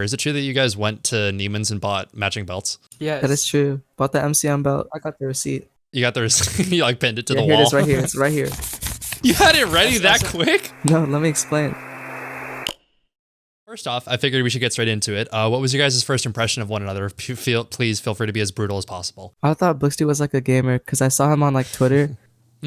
Is it true that you guys went to Neiman's and bought matching belts? Yes. That is true. Bought the MCM belt. I got the receipt. You got the receipt? You like pinned it to the Here wall? it is right here. It's right here. You had it ready that quick? No, let me explain. First off, I figured we should get straight into it. What was your guys' first impression of one another? Please feel free to be as brutal as possible. I thought blxty was like a gamer because I saw him on like Twitter.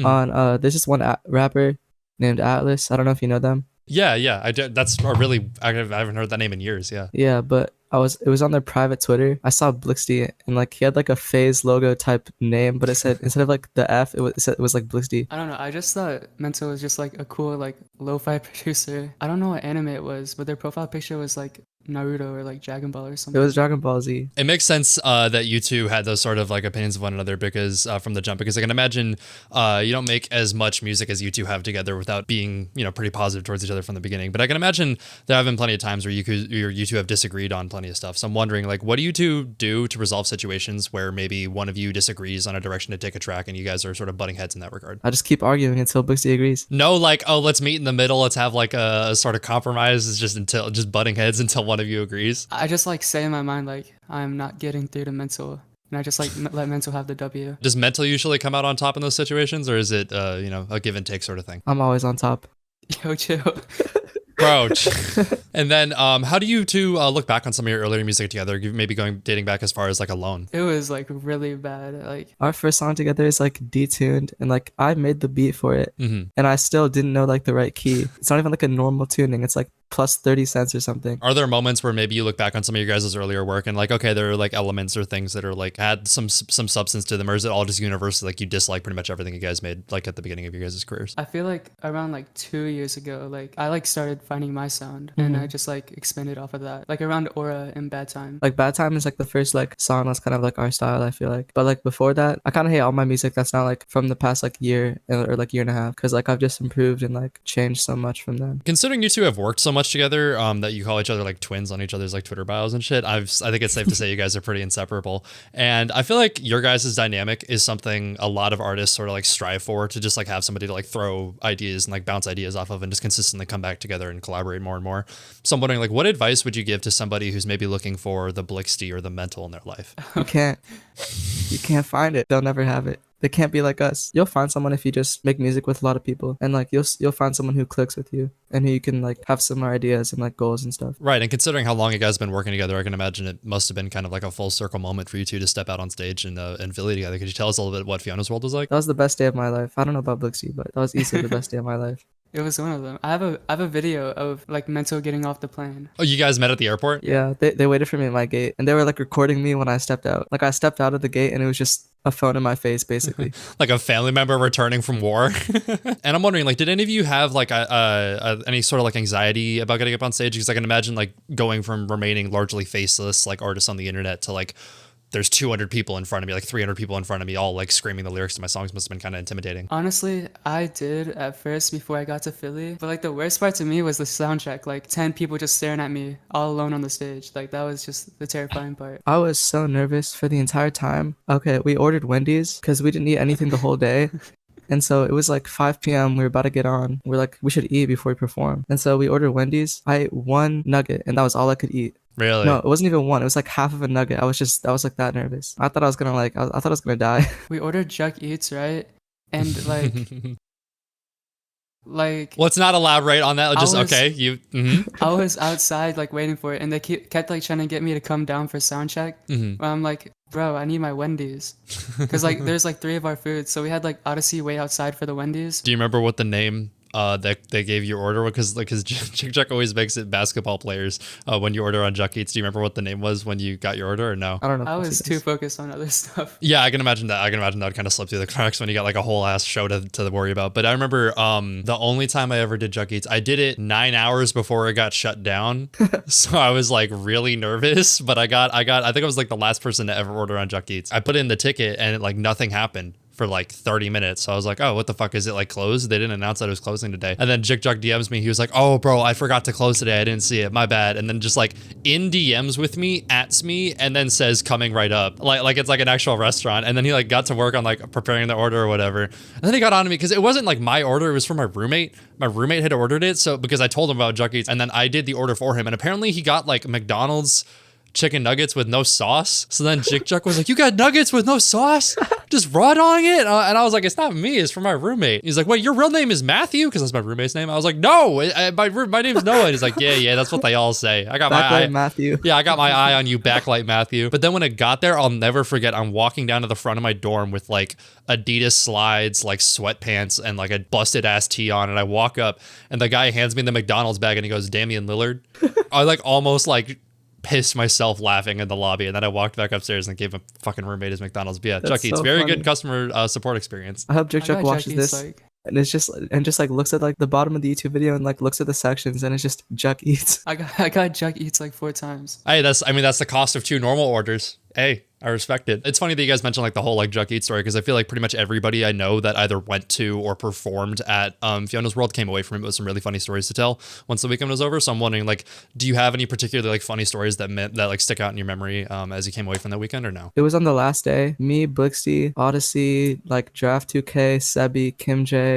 On there's just one rapper named Atlas. I don't know if you know them. Yeah, I do. That's a really, I haven't heard that name in years. Yeah, but it was on their private Twitter. I saw blxty and like he had like a phase logo type name, but it said instead of like the F, it was like blxty. I don't know. I just thought Mental was just like a cool like lo-fi producer. I don't know what anime it was, but their profile picture was like Naruto or like Dragon Ball or something. It was Dragon Ball Z. It makes sense that you two had those sort of like opinions of one another because from the jump, because I can imagine you don't make as much music as you two have together without being, pretty positive towards each other from the beginning. But I can imagine there have been plenty of times where you two have disagreed on plenty of stuff. So I'm wondering, like, what do you two do to resolve situations where maybe one of you disagrees on a direction to take a track and you guys are sort of butting heads in that regard? I just keep arguing until blxty agrees. No, like, oh, let's meet in the middle. Let's have like a sort of compromise. It's just butting heads until one of you agrees. I just like say in my mind like I'm not getting through to Mental, and I just like let Mental have the W. Does Mental usually come out on top in those situations, or is it a give and take sort of thing? I'm always on top. Yo, chill. Bro. And then how do you two look back on some of your earlier music together, maybe dating back as far as like Alone? It was like really bad. Like our first song together is like detuned, and like I made the beat for it, and I still didn't know like the right key. It's not even like a normal tuning. It's like plus 30 cents or something. Are there moments where maybe you look back on some of your guys' earlier work and like, okay, there are like elements or things that are like had some substance to them, or is it all just universal, like you dislike pretty much everything you guys made like at the beginning of your guys' careers? I feel like around like 2 years ago, like I like started finding my sound and I just like expanded off of that, like around Aura and Bad Time. Like Bad Time is like the first like song that's kind of like our style, I feel like. But like before that, I kind of hate all my music that's not like from the past like year or like year and a half, because like I've just improved and like changed so much from them. Considering you two have worked so much together, that you call each other like twins on each other's like Twitter bios and shit, I think it's safe to say you guys are pretty inseparable. And I feel like your guys' dynamic is something a lot of artists sort of like strive for, to just like have somebody to like throw ideas and like bounce ideas off of and just consistently come back together and collaborate more and more. So I'm wondering, like, what advice would you give to somebody who's maybe looking for the blxty or the Mental in their life? You can't find it. They'll never have it. They can't be like us. You'll find someone if you just make music with a lot of people, and like you'll find someone who clicks with you and who you can like have similar ideas and like goals and stuff. Right, and considering how long you guys have been working together, I can imagine it must have been kind of like a full circle moment for you two to step out on stage in Philly together. Could you tell us a little bit what FIONA'S WORLD was like? That was the best day of my life. I don't know about blxty, but that was easily the best day of my life. It was one of them. I have a video of like Mental getting off the plane. Oh, you guys met at the airport? Yeah, they waited for me at my gate, and they were like recording me when I stepped out. Like I stepped out of the gate, and it was just a phone in my face, basically. Like a family member returning from war. And I'm wondering, like, did any of you have like any sort of like anxiety about getting up on stage? Because I can imagine like going from remaining largely faceless like artists on the internet to like there's 200 people in front of me, like 300 people in front of me, all like screaming the lyrics to my songs must have been kind of intimidating. Honestly, I did at first before I got to Philly. But like the worst part to me was the sound check, like 10 people just staring at me all alone on the stage. Like that was just the terrifying part. I was so nervous for the entire time. Okay, we ordered Wendy's because we didn't eat anything the whole day. And so it was like 5 p.m. We were about to get on. We're like, we should eat before we perform. And so we ordered Wendy's. I ate one nugget and that was all I could eat. Really? No, it wasn't even one. It was like half of a nugget. I was like that nervous. I thought I was gonna I thought I was gonna die. We ordered jucc, right? And like let's not elaborate on that. Just okay. I was outside like waiting for it, and they kept like trying to get me to come down for sound check. I'm like, bro, I need my Wendy's, because like there's like 3 of our foods, so we had like Odyssey wait outside for the Wendy's. Do you remember what the name that they gave your order? Because jucc always makes it basketball players when you order on Jucc Eats. Do you remember what the name was when you got your order, or no? I don't know. I was too focused on other stuff. Yeah, I can imagine that. That would kind of slip through the cracks when you got like a whole ass show to worry about. But I remember the only time I ever did Jucc Eats, I did it 9 hours before it got shut down. So I was like really nervous, but I think I was like the last person to ever order on Jucc Eats. I put in the ticket and like nothing happened for like 30 minutes. So I was like, oh, what the fuck, is it like closed? They didn't announce that it was closing today. And then jucc DMs me. He was like, oh bro, I forgot to close today. I didn't see it. My bad. And then just like in DMs with me, ats me, and then says coming right up. Like it's like an actual restaurant. And then he like got to work on like preparing the order or whatever. And then he got on to me because it wasn't like my order. It was for my roommate. My roommate had ordered it. So because I told him about jucc, and then I did the order for him. And apparently he got like McDonald's chicken nuggets with no sauce. So then jucc was like, you got nuggets with no sauce? Just raw dogging it? And I was like, it's not me, it's for my roommate. He's like, wait, your real name is Matthew? Because that's my roommate's name. I was like, no, my name's Noah. And he's like, yeah, that's what they all say. I got Backlight my eye. Matthew. Yeah, I got my eye on you, Backlight Matthew. But then when it got there, I'll never forget, I'm walking down to the front of my dorm with like Adidas slides, like sweatpants, and like a busted ass tee on. And I walk up and the guy hands me the McDonald's bag and he goes, Damian Lillard. I like almost like pissed myself laughing in the lobby, and then I walked back upstairs and gave my fucking roommate his McDonald's. But yeah, That's jucc Eats, so very funny. good customer support experience. I hope I jucc got watches Jucc this. Eats, like, And it's just like looks at like the bottom of the YouTube video and like looks at the sections and it's just jucc Eats. I got Jucc Eats like 4 times. Hey, that's the cost of 2 normal orders. Hey, I respect it. It's funny that you guys mentioned like the whole like jucc Eats story, because I feel like pretty much everybody I know that either went to or performed at FIONA'S World came away from it with some really funny stories to tell once the weekend was over. So I'm wondering, like, do you have any particularly like funny stories that like stick out in your memory as you came away from that weekend, or no? It was on the last day. Me, blxty, Odyssey, like Draft 2K, Sebi, Kim J.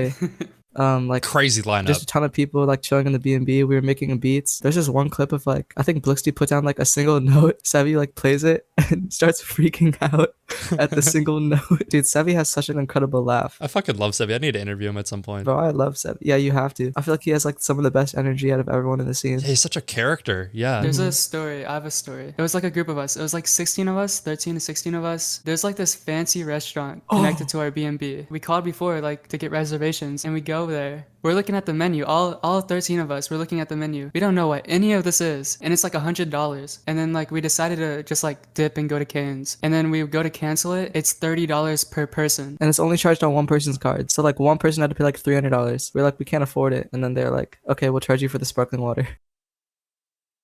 Like Crazy lineup. just a ton of people like chilling in the B&B. We were making beats. There's just one clip of like, I think blxty put down like a single note. Sevi like plays it and starts freaking out at the single note. Dude, Sevi has such an incredible laugh. I fucking love Sebi. I need to interview him at some point. Bro, I love Sevi. Yeah, you have to. I feel like he has like some of the best energy out of everyone in the scene. He's such a character. Yeah. There's a story. I have a story. It was like a group of us. It was like 16 of us, 13 to 16 of us. There's like this fancy restaurant connected to our B&B. We called before like to get reservations, and we go there. We're looking at the menu. All 13 of us, we're looking at the menu. We don't know what any of this is, and it's like $100. And then like we decided to just like dip and go to Cane's. And then we go to cancel it. It's $30 per person. And it's only charged on one person's card. So like one person had to pay like $300. We're like, we can't afford it. And then they're like, okay, we'll charge you for the sparkling water.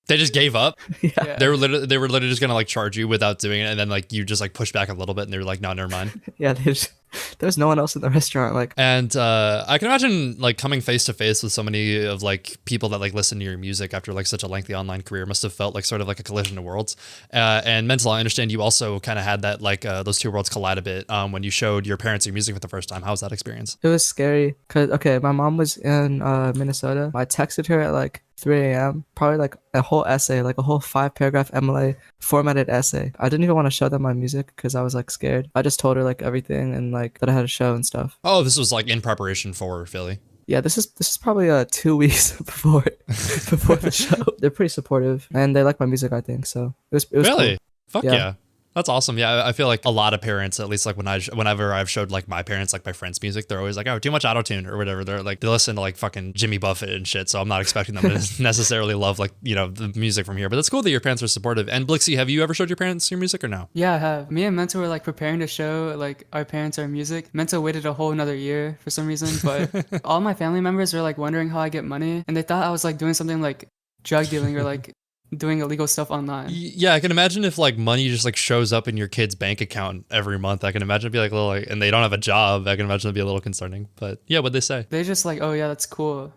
They just gave up. Yeah. They were literally just gonna like charge you without doing it, and then like you just like push back a little bit, and they were like, no, never mind. Yeah, there's no one else in the restaurant. Like, And I can imagine like coming face to face with so many of like people that like listen to your music after like such a lengthy online career must have felt like sort of like a collision of worlds. And Mental, I understand you also kind of had that like those two worlds collide a bit when you showed your parents your music for the first time. How was that experience? it was scary because, okay, my mom was in Minnesota. I texted her at like 3 a.m. Probably like a whole essay, like a whole 5-paragraph MLA formatted essay. I didn't even want to show them my music because I was like scared. I just told her like everything and like that I had a show and stuff. Oh, this was like in preparation for Philly. Yeah, this is probably 2 weeks before the show. They're pretty supportive and they like my music, I think. So it was Really? cool. Fuck yeah. That's awesome. Yeah, I feel like a lot of parents, at least like whenever I've showed like my parents like my friends' music, they're always like, oh, too much auto-tune or whatever. They're like, they listen to like fucking Jimmy Buffett and shit. So I'm not expecting them to necessarily love like, you know, the music from here. But it's cool that your parents are supportive. And blxty, have you ever showed your parents your music or no? Yeah, I have. Me and Mento were like preparing to show like our parents our music. Mento waited a whole another year for some reason, but all my family members were like wondering how I get money, and they thought I was like doing something like drug dealing or like doing illegal stuff online. Yeah, I can imagine if like money just like shows up in your kid's bank account every month. I can imagine it'd be like a little like, and they don't have a job. I can imagine it'd be a little concerning. But yeah, what'd they say? They just like, oh yeah, that's cool,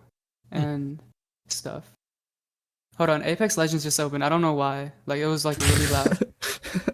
and stuff. Hold on, Apex Legends just opened. I don't know why. Like it was like really loud.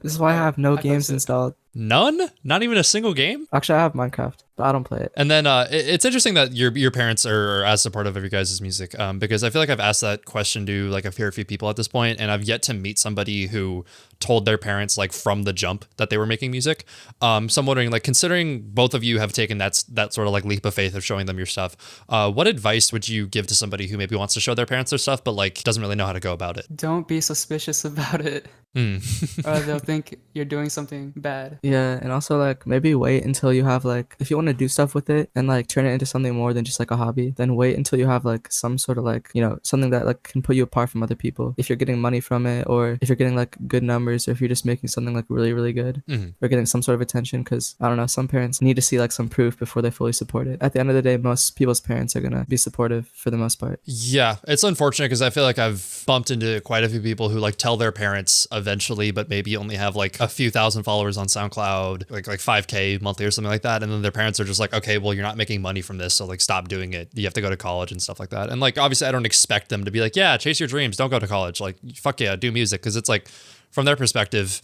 This is why I have no I games posted. installed. None? Not even a single game? Actually, I have Minecraft, but I don't play it. And then it's interesting that your parents are as supportive of your guys' music because I feel like I've asked that question to like a fair few people at this point, and I've yet to meet somebody who told their parents like from the jump that they were making music. So I'm wondering, like, considering both of you have taken that sort of like leap of faith of showing them your stuff, what advice would you give to somebody who maybe wants to show their parents their stuff but like doesn't really know how to go about it? Don't be suspicious about it, or they'll think you're doing something bad. Yeah, and also like maybe wait until you have like, if you want to do stuff with it and like turn it into something more than just like a hobby, then wait until you have like some sort of like, you know, something that like can put you apart from other people. If you're getting money from it, or if you're getting like good numbers numbers or if you're just making something like really, really good or getting some sort of attention. Because I don't know, some parents need to see like some proof before they fully support it. At the end of the day, most people's parents are going to be supportive for the most part. Yeah, it's unfortunate because I feel like I've bumped into quite a few people who like tell their parents eventually, but maybe only have like a few thousand followers on SoundCloud, like 5K monthly or something like that. And then their parents are just like, okay, well, you're not making money from this, so like stop doing it. You have to go to college and stuff like that. And like, obviously I don't expect them to be like, yeah, chase your dreams, don't go to college. Like, fuck yeah, do music. Because it's like, from their perspective,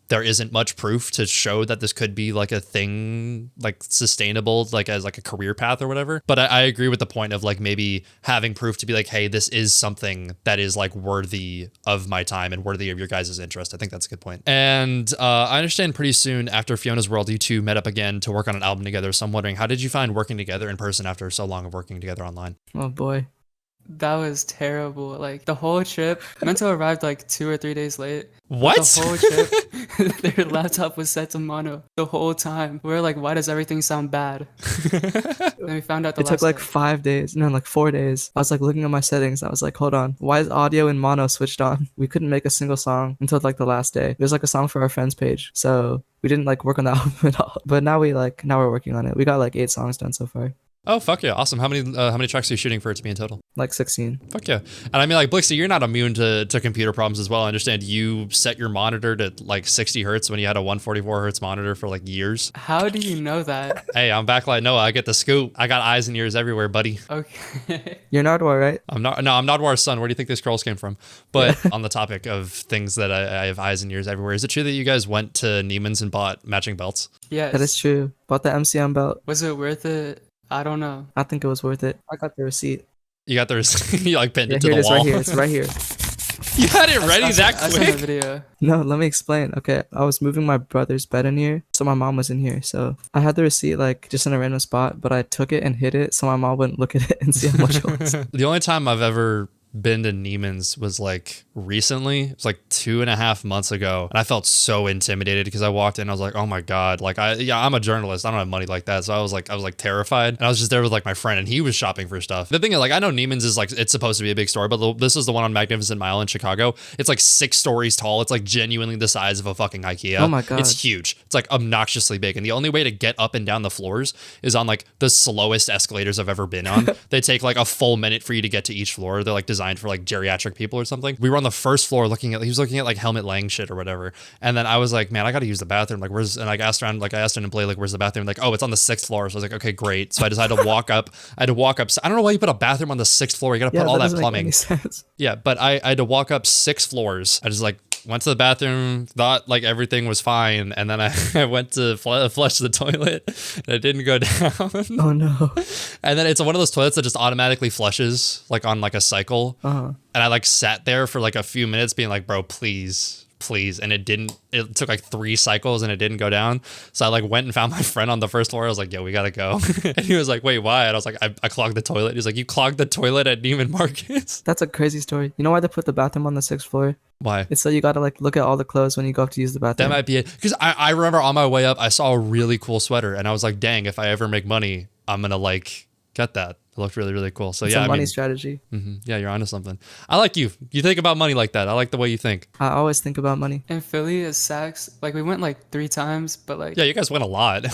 there isn't much proof to show that this could be like a thing, like sustainable, like as like a career path or whatever. But I agree with the point of like maybe having proof to be like, hey, this is something that is like worthy of my time and worthy of your guys' interest. I think that's a good point. And I understand pretty soon after Fiona's World, you two met up again to work on an album together. So I'm wondering, how did you find working together in person after so long of working together online? Oh boy. That was terrible. Like the whole trip, Mento arrived like 2 or 3 days late. What? The whole trip, their laptop was set to mono the whole time. We were like, why does everything sound bad? And we found out It took like 5 days, no, like 4 days. I was like looking at my settings. I was like, hold on, why is audio in mono switched on? We couldn't make a single song until like the last day. It was like a song for our friends page. So we didn't like work on the album at all. But now we're working on it. We got like 8 songs done so far. Oh, fuck yeah. Awesome. How many tracks are you shooting for it to be in total? Like 16. Fuck yeah. And I mean, like, blxty, you're not immune to computer problems as well. I understand you set your monitor to like 60 hertz when you had a 144 hertz monitor for like years. How do you know that? Hey, I'm Backlight Noah. I get the scoop. I got eyes and ears everywhere, buddy. Okay. You're Nardwar, right? I'm Nardwar's son. Where do you think these scrolls came from? But on the topic of things that I have eyes and ears everywhere, is it true that you guys went to Neiman's and bought matching belts? Yes. That is true. Bought the MCM belt. Was it worth it? I don't know. I think it was worth it. I got the receipt. You got the receipt? You like pinned it to here the it is, wall? right here. It's right here. You had it ready that I sent a quick? video. No, let me explain. Okay, I was moving my brother's bed in here, so my mom was in here. So I had the receipt like just in a random spot, but I took it and hid it so my mom wouldn't look at it and see how much it was. The only time I've ever been to Neiman's was like recently. It was like 2.5 months ago, and I felt so intimidated because I walked in, I was like, oh my god, like I'm a journalist, I don't have money like that, so I was like terrified, and I was just there with like my friend, and he was shopping for stuff. The thing is, like, I know Neiman's is like, it's supposed to be a big store, but this is the one on Magnificent Mile in Chicago. It's like 6 stories tall. It's like genuinely the size of a fucking IKEA. Oh my god, it's huge. It's like obnoxiously big, and the only way to get up and down the floors is on like the slowest escalators I've ever been on. They take like a full minute for you to get to each floor. They're like designed for like geriatric people or something. We were on the first floor he was looking at like Helmut Lang shit or whatever. And then I was like, man, I got to use the bathroom. Like, and I asked around, like I asked an employee, like, where's the bathroom? Like, oh, it's on the 6th floor. So I was like, okay, great. So I decided to walk up. I don't know why you put a bathroom on the 6th floor. You got to put all that plumbing. Yeah. But I had to walk up 6 floors. I just like went to the bathroom, thought like everything was fine, and then I went to flush the toilet, and it didn't go down. Oh no. And then it's one of those toilets that just automatically flushes like on like a cycle. And I like sat there for like a few minutes being like, bro, please. And it took like 3 cycles and it didn't go down. So I like went and found my friend on the first floor. I was like, yo, we gotta go. And he was like, wait, why? And I was like, I clogged the toilet. He's like, you clogged the toilet at Neiman Marcus? That's a crazy story. You know why they put the bathroom on the 6th floor? Why? It's so you gotta like look at all the clothes when you go up to use the bathroom. That might be it. Because I remember on my way up, I saw a really cool sweater and I was like, dang, if I ever make money, I'm gonna like get that. It looked really, really cool. So it's yeah, a money strategy. Yeah, you're onto something. I like you. You think about money like that. I like the way you think. I always think about money. In Philly as Saks, like we went like 3 times, but like yeah, you guys went a lot.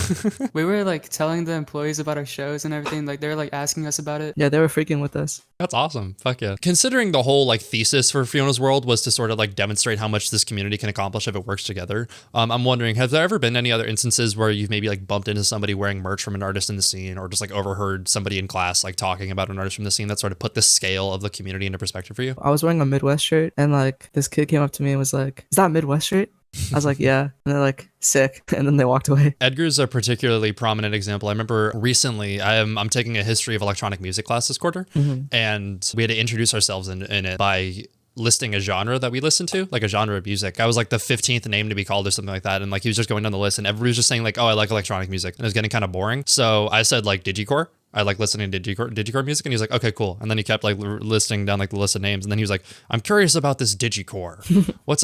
we were like telling the employees about our shows and everything. Like they were like asking us about it. Yeah, they were freaking with us. That's awesome. Fuck yeah. Considering the whole like thesis for Fiona's World was to sort of like demonstrate how much this community can accomplish if it works together. I'm wondering, have there ever been any other instances where you've maybe like bumped into somebody wearing merch from an artist in the scene, or just like overheard somebody in class like talking about an artist from the scene that sort of put the scale of the community into perspective for you? I was wearing a Midwest shirt and like this kid came up to me and was like, is that a Midwest shirt? I was like, yeah. And they're like, sick. And then they walked away. Edgar's a particularly prominent example. I remember recently, I'm taking a history of electronic music class this quarter, and we had to introduce ourselves in it by listing a genre that we listen to, like a genre of music. I was like the 15th name to be called or something like that. And like he was just going down the list and everybody was just saying like, oh, I like electronic music. And it was getting kind of boring. So I said like digicor. I like listening to digicore music. And he was like, okay, cool. And then he kept like listing down like the list of names. And then he was like, I'm curious about this digicore. What's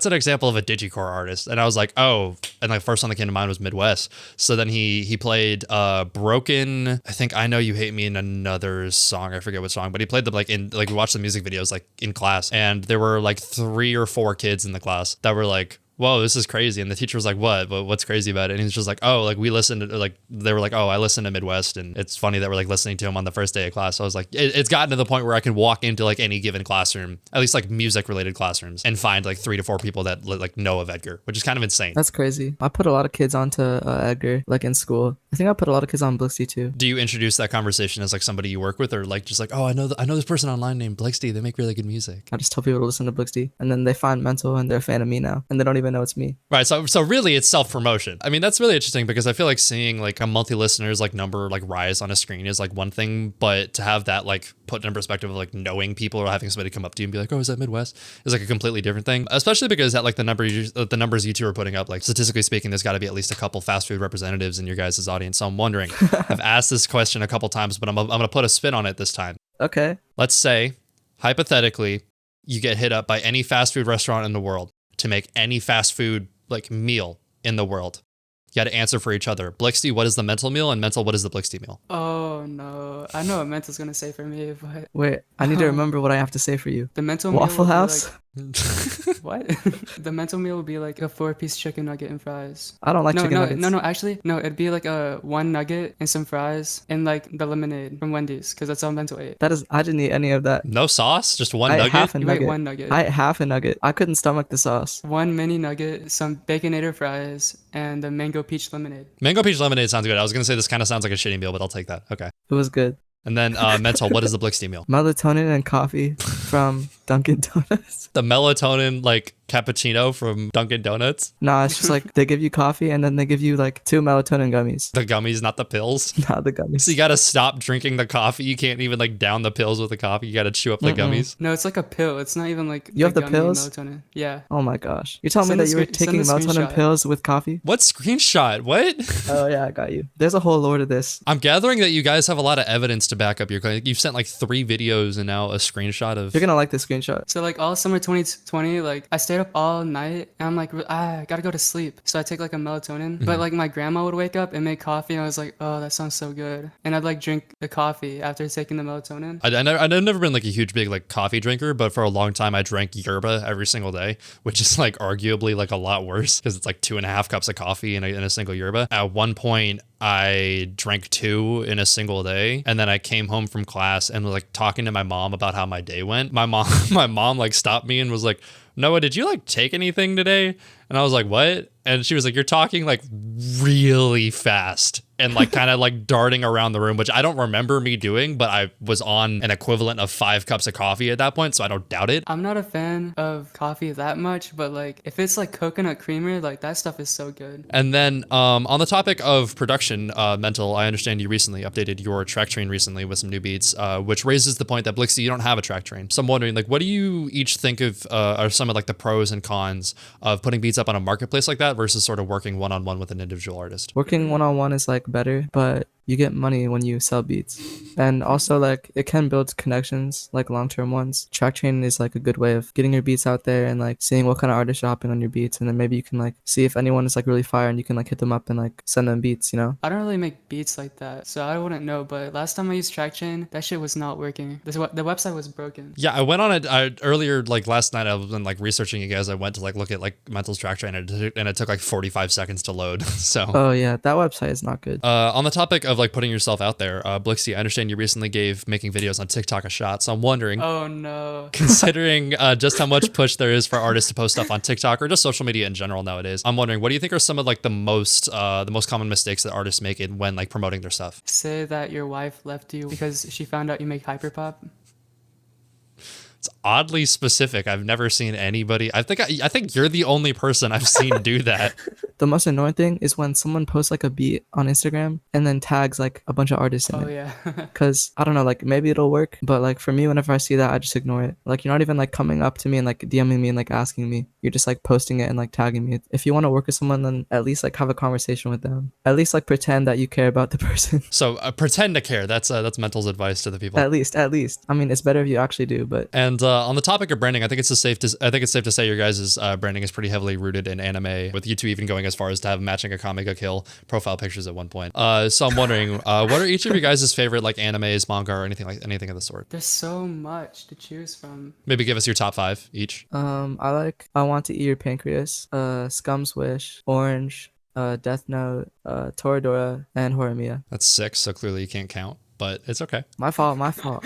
an example of a digicore artist? And I was like, oh, and like first one that came to mind was midwxst. So then he played Broken, I think I Know You Hate Me in another song. I forget what song, but he played them like we watched the music videos like in class. And there were like 3 or 4 kids in the class that were like, whoa, this is crazy. And the teacher was like, what? What's crazy about it? And he's just like, oh, like we listened to, like, they were like, oh, I listened to midwxst. And it's funny that we're like listening to him on the first day of class. So I was like, it's gotten to the point where I can walk into like any given classroom, at least like music related classrooms, and find like 3 to 4 people that like know of Edgar, which is kind of insane. That's crazy. I put a lot of kids onto Edgar, like in school. I think I put a lot of kids on blxty too. Do you introduce that conversation as like somebody you work with, or like just like, oh, I know this person online named blxty. They make really good music. I just tell people to listen to blxty, and then they find mental and they're a fan of me now, and they don't even know it's me. Right. So really it's self-promotion. I mean, that's really interesting because I feel like seeing like a monthly listeners like number like rise on a screen is like one thing, but to have that like put in perspective of like knowing people or having somebody come up to you and be like, oh, is that midwxst, is like a completely different thing, especially because at like the numbers you two are putting up, like statistically speaking, there's got to be at least a couple fast food representatives in your guys' audience. So I'm wondering, I've asked this question a couple times, but I'm going to put a spin on it this time. Okay. Let's say hypothetically you get hit up by any fast food restaurant in the world to make any fast food like meal in the world. You got to answer for each other. blxty, what is the mental meal? And mental, what is the blxty meal? Oh no, I know what mental's gonna say for me, but wait, I need to remember what I have to say for you. The mental Waffle meal House. What? The mental meal would be like a 4-piece chicken nugget and fries. I don't like chicken nuggets. No, actually, no, it'd be like a 1 nugget and some fries and like the lemonade from Wendy's, because that's all mental ate. I didn't eat any of that. No sauce? Just one I ate nugget? half a You nugget. ate 1 nugget. I ate half a nugget. I couldn't stomach the sauce. 1 mini nugget, some Baconator fries, and the mango peach lemonade. Mango peach lemonade sounds good. I was going to say this kind of sounds like a shitty meal, but I'll take that. Okay. It was good. And then mental, what is the blxty meal? Melatonin and coffee from Dunkin' Donuts. The melatonin like cappuccino from Dunkin' Donuts? Nah, it's just like they give you coffee and then they give you like 2 melatonin gummies. The gummies, not the pills? Not the gummies. So you got to stop drinking the coffee. You can't even like down the pills with the coffee. You got to chew up the gummies. No, it's like a pill. It's not even like You have the gummy pills? melatonin. Yeah. Oh my gosh. You're telling me Send that the you were screen- send taking the melatonin screenshot. pills with coffee? What screenshot? What? Oh yeah, I got you. There's a whole lore to this. I'm gathering that you guys have a lot of evidence to back up your claim. You've sent like 3 videos and now a screenshot of... You're gonna like this screenshot. So like all summer 2020, like I stayed up all night and I'm like, I gotta go to sleep. So I take like a melatonin, but like my grandma would wake up and make coffee and I was like, oh, that sounds so good. And I'd like drink the coffee after taking the melatonin. I've never been like a huge big like coffee drinker, but for a long time I drank yerba every single day, which is like arguably like a lot worse because it's like 2.5 cups of coffee in a single yerba. At one point I drank 2 in a single day, and then I came home from class and was like talking to my mom about how my day went. My mom like stopped me and was like, Noah, did you like take anything today? And I was like, what? And she was like, you're talking like really fast and like kind of like darting around the room, which I don't remember me doing, but I was on an equivalent of 5 cups of coffee at that point, so I don't doubt it. I'm not a fan of coffee that much, but like if it's like coconut creamer, like that stuff is so good. And then on the topic of production, Mental, I understand you recently updated your track train recently with some new beats, which raises the point that blxty, you don't have a track train. So I'm wondering, like, what do you each think of are some of like the pros and cons of putting beats up on a marketplace like that versus sort of working one-on-one with an individual artist? Working one-on-one is like better, but you get money when you sell beats. And also like it can build connections, like long-term ones. Track training is like a good way of getting your beats out there and like seeing what kind of artists are hopping on your beats, and then maybe you can like see if anyone is like really fire and you can like hit them up and like send them beats, you know? I don't really make beats like that, so I wouldn't know, but last time I used track chain, that shit was not working. The website was broken. Yeah, I went on it earlier, like last night I was like researching you guys. I went to like look at like Mental's track train and it took like 45 seconds to load. So Oh yeah, that website is not good. on the topic of like putting yourself out there, blxty, I understand you recently gave making videos on TikTok a shot, so I'm wondering, Oh no. considering just how much push there is for artists to post stuff on TikTok or just social media in general nowadays, I'm wondering, what do you think are some of like the most common mistakes that artists make when like promoting their stuff? Say that your wife left you because she found out you make hyperpop. It's oddly specific. I've never seen anybody. I think you're the only person I've seen do that. The most annoying thing is when someone posts like a beat on Instagram and then tags like a bunch of artists in Oh it. yeah. Cause I don't know, like maybe it'll work, but like for me, whenever I see that, I just ignore it. Like you're not even like coming up to me and like DMing me and like asking me. you're just like posting it and like tagging me. If you want to work with someone, then at least like have a conversation with them. At least like pretend that you care about the person. So pretend to care. That's Mental's advice to the people. At least. I mean, it's better if you actually do. But and on the topic of branding, I think it's safe to say your guys' branding is pretty heavily rooted in anime, with you two even going as far as to have matching a Comic Kill profile pictures at one point. So I'm wondering, what are each of your guys' favorite like animes, manga, or anything of the sort? There's so much to choose from. Maybe give us your top 5 each. I Want to Eat Your Pancreas, Scum's Wish, Orange, Death Note, Toradora, and Horimiya. That's 6, so clearly you can't count, but it's okay. My fault.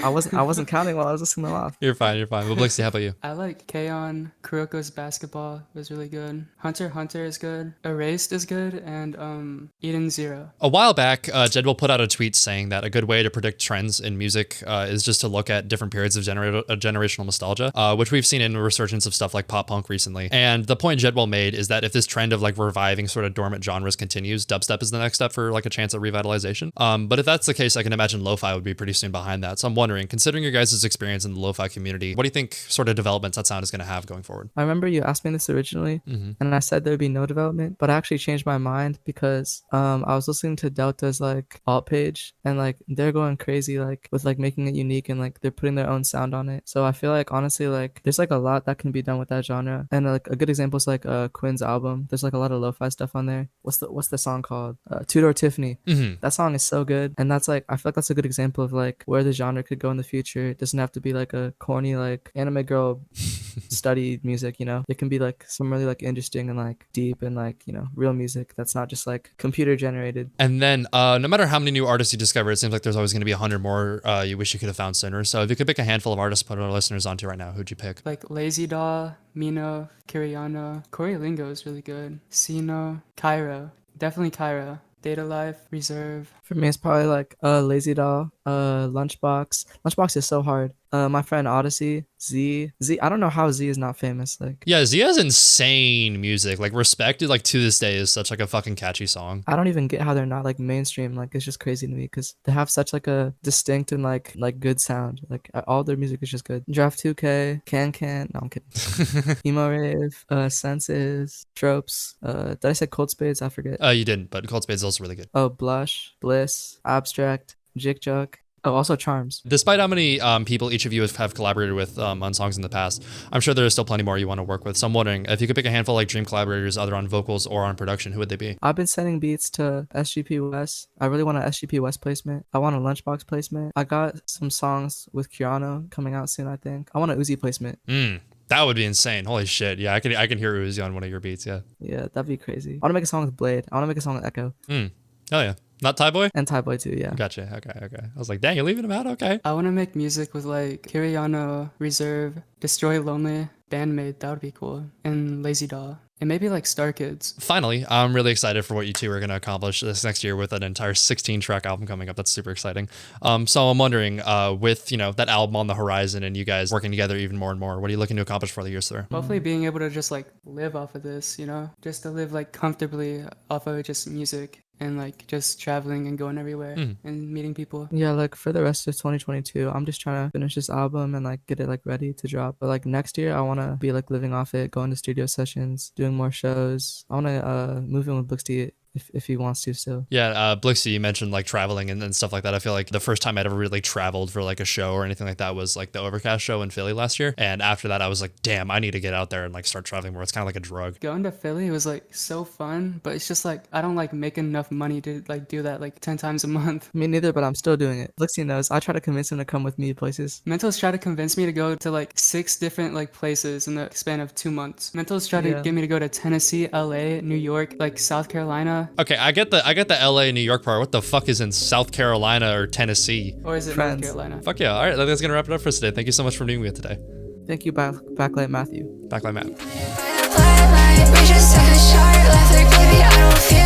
I wasn't counting while I was listening to Loft. You're fine. Well, blxty, how about you? I like K-On! Kuroko's Basketball was really good. Hunter x Hunter is good. Erased is good, and Eden Zero. A while back, Jedwell put out a tweet saying that a good way to predict trends in music is just to look at different periods of generational nostalgia, which we've seen in a resurgence of stuff like pop punk recently. And the point Jedwell made is that if this trend of like reviving sort of dormant genres continues, dubstep is the next step for like a chance at revitalization. But if that's the case, I can imagine lo-fi would be pretty soon behind that. So I'm wondering, considering your guys' experience in the lo-fi community, what do you think sort of developments that sound is going to have going forward? I remember you asked me this originally, and I said there would be no development, but I actually changed my mind because I was listening to Delta's like alt page, and like they're going crazy like with like making it unique, and like they're putting their own sound on it. So I feel like honestly like there's like a lot that can be done with that genre, and like a good example is like Quinn's album. There's like a lot of lo-fi stuff on there. What's the song called? Two Door Tiffany. That song is so good, and that's like I feel like that's a good example of like where the genre could go in the future. It doesn't have to be like a corny like anime girl study music, you know. It can be like some really like interesting and like deep and like, you know, real music that's not just like computer generated. And then no matter how many new artists you discover, it seems like there's always going to be 100 more you wish you could have found sooner. So if you could pick a handful of artists to put our listeners onto right now, who'd you pick? Like Lazy Doll, Mino, Kiriano, Corey Lingo is really good. Sino, Cairo, definitely Cairo. Data Life, Reserve. For me, it's probably like Lazy Doll, Lunchbox. Lunchbox is so hard. My friend Odyssey, Z. I don't know how Z is not famous. Like, yeah, Z has insane music. Like, Respected, like to this day, is such like a fucking catchy song. I don't even get how they're not like mainstream. Like, it's just crazy to me because they have such like a distinct and like good sound. Like all their music is just good. Draft 2K, Can. No, I'm kidding. Emo Rave, Senses, Tropes. Did I say Cold Spades? I forget. You didn't, but Cold Spades is also really good. Oh, Blush, Bliss, Abstract, jucc. Oh, also Charms. Despite how many people each of you have collaborated with on songs in the past, I'm sure there's still plenty more you want to work with. So I'm wondering, if you could pick a handful like dream collaborators, either on vocals or on production, who would they be? I've been sending beats to SGP West. I really want an SGP West placement. I want a Lunchbox placement. I got some songs with Kiriano coming out soon, I think. I want a Uzi placement. That would be insane. Holy shit. Yeah, I can hear Uzi on one of your beats, yeah. Yeah, that'd be crazy. I want to make a song with Blade. I want to make a song with Echo. Hell yeah. Not Thai Boy? And Thai Boy too, yeah. Gotcha. Okay. I was like, dang, you're leaving him out? Okay. I want to make music with like Kiriano, Reserve, Destroy Lonely, Bandmate, that would be cool, and Lazy Doll. And maybe like Star Kids. Finally, I'm really excited for what you two are going to accomplish this next year with an entire 16-track album coming up. That's super exciting. So I'm wondering, with, you know, that album on the horizon and you guys working together even more and more, what are you looking to accomplish for the years there? Hopefully being able to just like live off of this, you know, just to live like comfortably off of just music. And like just traveling and going everywhere and meeting people. Yeah, like for the rest of 2022, I'm just trying to finish this album and like get it like ready to drop. But like next year, I want to be like living off it, going to studio sessions, doing more shows. I want to move in with blxty if he wants to still. Yeah, blxty, you mentioned like traveling and stuff like that. I feel like the first time I'd ever really traveled for like a show or anything like that was like the Overcast show in Philly last year. And after that, I was like, damn, I need to get out there and like start traveling more. It's kind of like a drug. Going to Philly was like so fun, but it's just like I don't like make enough money to like do that like 10 times a month. Me neither, but I'm still doing it. blxty knows. I try to convince him to come with me places. Mental's tried to convince me to go to like 6 different like places in the span of 2 months. Mental's tried to get me to go to Tennessee, LA, New York, like South Carolina. Okay, I get the LA, New York part. What the fuck is in South Carolina or Tennessee? Or is it North Carolina? Fuck yeah. All right, that's gonna wrap it up for today. Thank you so much for being with me today. Thank you, Backlight Matthew. Backlight Matt. We just took a shot, left like baby, I don't feel